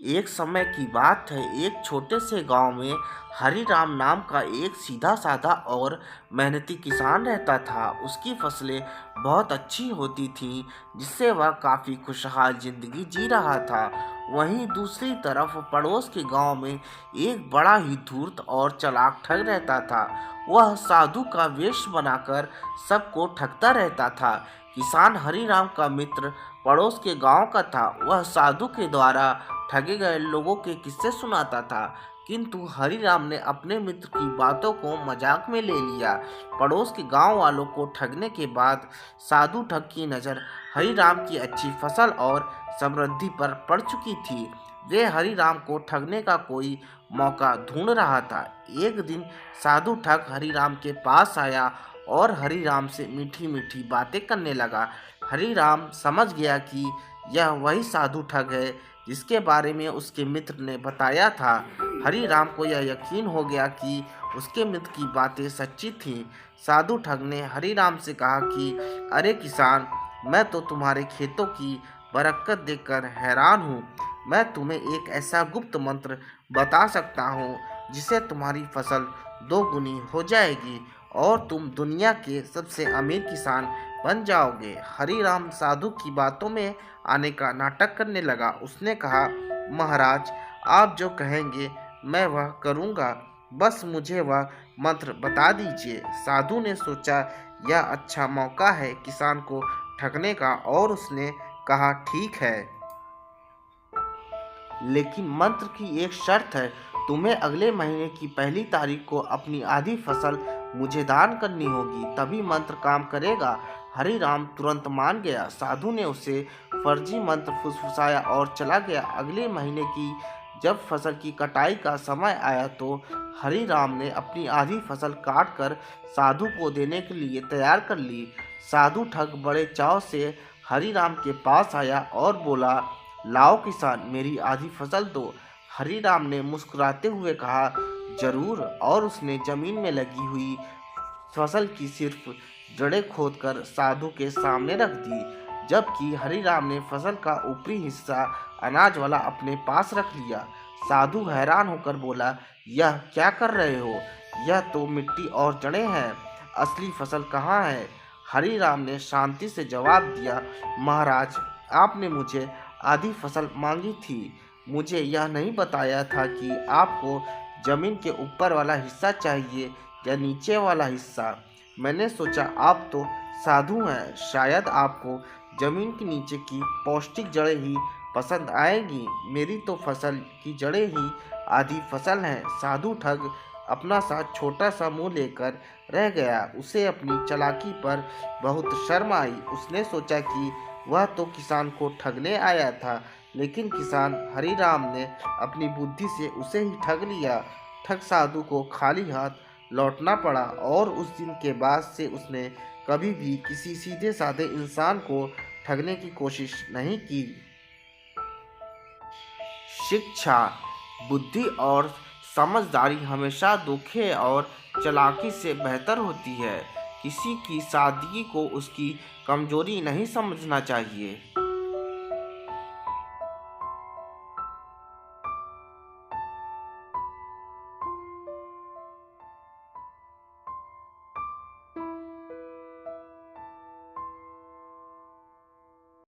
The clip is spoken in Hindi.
एक समय की बात है, एक छोटे से गांव में हरिराम नाम का एक सीधा साधा और मेहनती किसान रहता था। उसकी फसलें बहुत अच्छी होती थीं, जिससे वह काफ़ी खुशहाल जिंदगी जी रहा था। वहीं दूसरी तरफ पड़ोस के गांव में एक बड़ा ही धूर्त और चालाक ठग रहता था। वह साधु का वेश बनाकर सबको ठगता रहता था। किसान हरिराम का मित्र पड़ोस के गांव का था। वह साधु के द्वारा ठगे गए लोगों के किस्से सुनाता था, किंतु हरिराम ने अपने मित्र की बातों को मजाक में ले लिया। पड़ोस के गांव वालों को ठगने के बाद साधु ठग की नज़र हरिराम की अच्छी फसल और समृद्धि पर पड़ चुकी थी। वे हरिराम को ठगने का कोई मौका ढूंढ रहा था। एक दिन साधु ठग हरिराम के पास आया और हरिराम से मीठी मीठी बातें करने लगा। हरिराम समझ गया कि यह वही साधु ठग है जिसके बारे में उसके मित्र ने बताया था। हरिराम को यह यकीन हो गया कि उसके मित्र की बातें सच्ची थीं। साधु ठग ने हरिराम से कहा कि अरे किसान, मैं तो तुम्हारे खेतों की बरकत देखकर हैरान हूँ। मैं तुम्हें एक ऐसा गुप्त मंत्र बता सकता हूँ जिससे तुम्हारी फसल दोगुनी हो जाएगी और तुम दुनिया के सबसे अमीर किसान बन जाओगे। हरिराम साधु की बातों में आने का नाटक करने लगा। उसने कहा, महाराज, आप जो कहेंगे मैं वह करूँगा, बस मुझे वह मंत्र बता दीजिए। साधु ने सोचा यह अच्छा मौका है किसान को ठगने का, और उसने कहा, ठीक है, लेकिन मंत्र की एक शर्त है। तुम्हें अगले महीने की पहली तारीख को अपनी आधी फसल मुझे दान करनी होगी, तभी मंत्र काम करेगा। हरिराम तुरंत मान गया। साधु ने उसे फर्जी मंत्र फुसफुसाया और चला गया। अगले महीने की जब फसल की कटाई का समय आया तो हरिराम ने अपनी आधी फसल काट कर साधु को देने के लिए तैयार कर ली। साधु ठग बड़े चाव से हरिराम के पास आया और बोला, लाओ किसान, मेरी आधी फसल दो। हरिराम ने मुस्कुराते हुए कहा, जरूर, और उसने जमीन में लगी हुई फसल की सिर्फ जड़ें खोदकर साधु के सामने रख दी, जबकि हरिराम ने फसल का ऊपरी हिस्सा अनाज वाला अपने पास रख लिया। साधु हैरान होकर बोला, यह क्या कर रहे हो? यह तो मिट्टी और जड़ें हैं, असली फसल कहाँ है? हरिराम ने शांति से जवाब दिया, महाराज, आपने मुझे आधी फसल मांगी थी। मुझे यह नहीं बताया था कि आपको जमीन के ऊपर वाला हिस्सा चाहिए या नीचे वाला हिस्सा। मैंने सोचा आप तो साधु हैं, शायद आपको जमीन के नीचे की पौष्टिक जड़ें ही पसंद आएंगी। मेरी तो फसल की जड़ें ही आधी फसल हैं। साधु ठग अपना सा छोटा सा मुंह लेकर रह गया। उसे अपनी चालाकी पर बहुत शर्म आई। उसने सोचा कि वह तो किसान को ठगने आया था, लेकिन किसान हरिराम ने अपनी बुद्धि से उसे ही ठग लिया। ठग साधु को खाली हाथ लौटना पड़ा और उस दिन के बाद से उसने कभी भी किसी सीधे साधे इंसान को ठगने की कोशिश नहीं की। शिक्षा, बुद्धि और समझदारी हमेशा धोखे और चालाकी से बेहतर होती है। किसी की सादगी को उसकी कमजोरी नहीं समझना चाहिए।